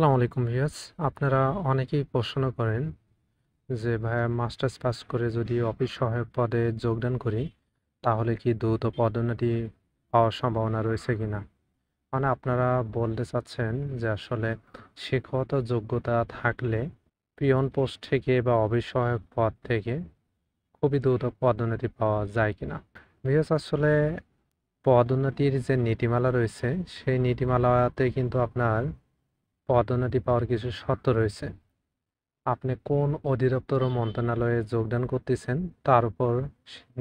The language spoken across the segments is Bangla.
আসসালামু আলাইকুম ভিউয়ার্স। আপনারা অনেকেই প্রশ্ন করেন যে ভাইয়া মাস্টার্স পাস করে যদি অফিস সহায়ক পদে যোগদান করি তাহলে কি দ্রুত পদোন্নতি পাওয়ার সম্ভাবনা রয়েছে কিনা? মানে আপনারা বলতে চাচ্ছেন যে আসলে শিক্ষাগত যোগ্যতা থাকলে পিয়ন পোস্ট থেকে বা অফিস সহায়ক পদ থেকে খুবই দ্রুত পদোন্নতি পাওয়া যায় কিনা? ভিউয়ার্স, আসলে পদোন্নতির যে নীতিমালা রয়েছে সেই নীতিমালাতে কিন্তু আপনার পদোন্নতি পাওয়ার কিছু শর্ত রয়েছে। আপনি কোন অধিদপ্তর ও মন্ত্রণালয়ে যোগদান করতেছেন তার উপর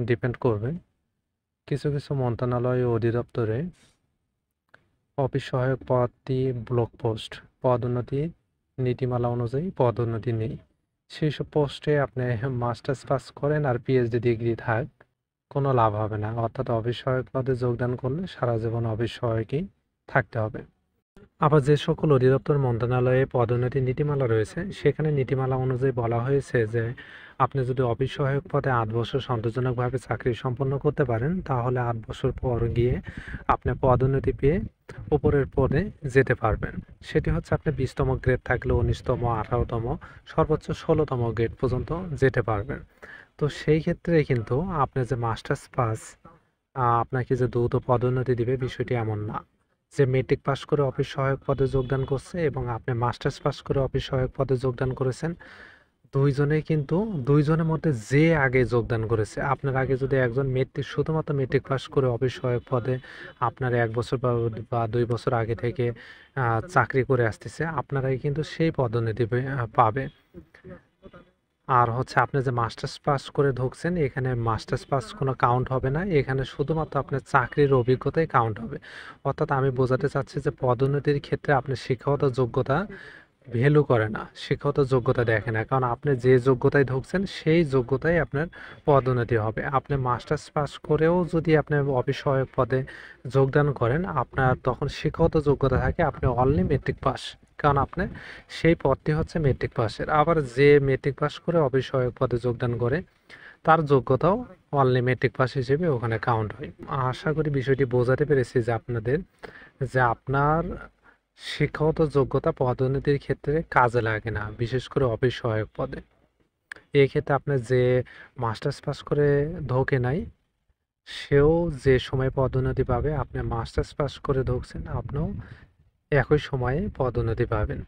ডিপেন্ড করবে। কিছু কিছু মন্ত্রণালয় ও অধিদপ্তরে অফিস সহায়ক পদটি ব্লক পোস্ট, পদোন্নতি নীতিমালা অনুযায়ী পদোন্নতি নেই। সেই সব পোস্টে আপনি মাস্টার্স পাস করেন আর পিএইচডি ডিগ্রি থাক, কোনো লাভ হবে না। অর্থাৎ অফিস সহায়ক পদে যোগদান করলে সারা জীবন অফিস সহায়কই থাকতে হবে। আবার যে সকল অধিদপ্তর মন্ত্রণালয়ে পদোন্নতির নীতিমালা রয়েছে সেখানে নীতিমালা অনুযায়ী বলা হয়েছে যে আপনি যদি অফিস সহায়ক পদে ৮ বছর সন্তোষজনকভাবে চাকরি সম্পন্ন করতে পারেন তাহলে ৮ বছর পর গিয়ে আপনি পদোন্নতি পেয়ে উপরের পদে যেতে পারবেন। সেটি হচ্ছে আপনি ২০তম গ্রেড থাকলে ১৯তম, ১৮তম, সর্বোচ্চ ১৬তম গ্রেড পর্যন্ত যেতে পারবেন। তো সেই ক্ষেত্রে কিন্তু আপনি যে মাস্টার্স পাস আপনাকে যে দ্রুত পদোন্নতি দিবে বিষয়টি এমন না। যে মেট্রিক পাস করে অফিস সহায়ক পদে যোগদান করছে এবং আপনি মাস্টার্স পাস করে অফিস সহায়ক পদে যোগদান করেছেন, দুইজনেই কিন্তু দুইজনের মধ্যে যে আগে যোগদান করেছে, আপনার আগে যদি একজন শুধুমাত্র মেট্রিক পাস করে অফিস সহায়ক পদে আপনার ১ বছর বা ২ বছর আগে থেকে চাকরি করে আসতেছে, আপনারাই কিন্তু সেই পদোন্নতি পাবে। আর হচ্ছে আপনি যে মাস্টার্স পাস করে ঢুকছেন এখানে মাস্টার্স পাস কোনো কাউন্ট হবে না। এখানে শুধুমাত্র আপনার চাকরির অভিজ্ঞতাই কাউন্ট হবে। অর্থাৎ আমি বোঝাতে চাচ্ছি যে পদোন্নতির ক্ষেত্রে আপনার শিক্ষাগত যোগ্যতা ভ্যালু করে না। শিক্ষাগত যোগ্যতা দেখে না। কারণ আপনি যে যোগ্যতায় ঢুকছেন সেই যোগ্যতায় আপনার পদোন্নতি হবে। আপনি মাস্টার্স পাস করেও যদি আপনি অফিস সহায়ক পদে যোগদান করেন, আপনার তখন শিক্ষাগত যোগ্যতা থাকে আপনি অনলি মেট্রিক পাস। কারণ আপনি সেই পদটি হচ্ছে মেট্রিক পাসের। আবার যে মেট্রিক পাস করে অফিস সহায়ক পদে যোগদান করে তার যোগ্যতাও অনলি মেট্রিক পাস হিসেবে ওখানে কাউন্ট হয়। আশা করি বিষয়টি বোঝাতে পেরেছি যে আপনাদের যে আপনার শিক্ষাগত যোগ্যতা পদোন্নতির ক্ষেত্রে কাজে লাগে না, বিশেষ করে অফিস সহায়ক পদে। এক্ষেত্রে আপনার যে মাস্টার্স পাস করে ঢোকে নাই সেও যে সময় পদোন্নতি পাবে, আপনি মাস্টার্স পাস করে ঢুকছেন আপনিও একই সময়ে পদোন্নতি পাবেন।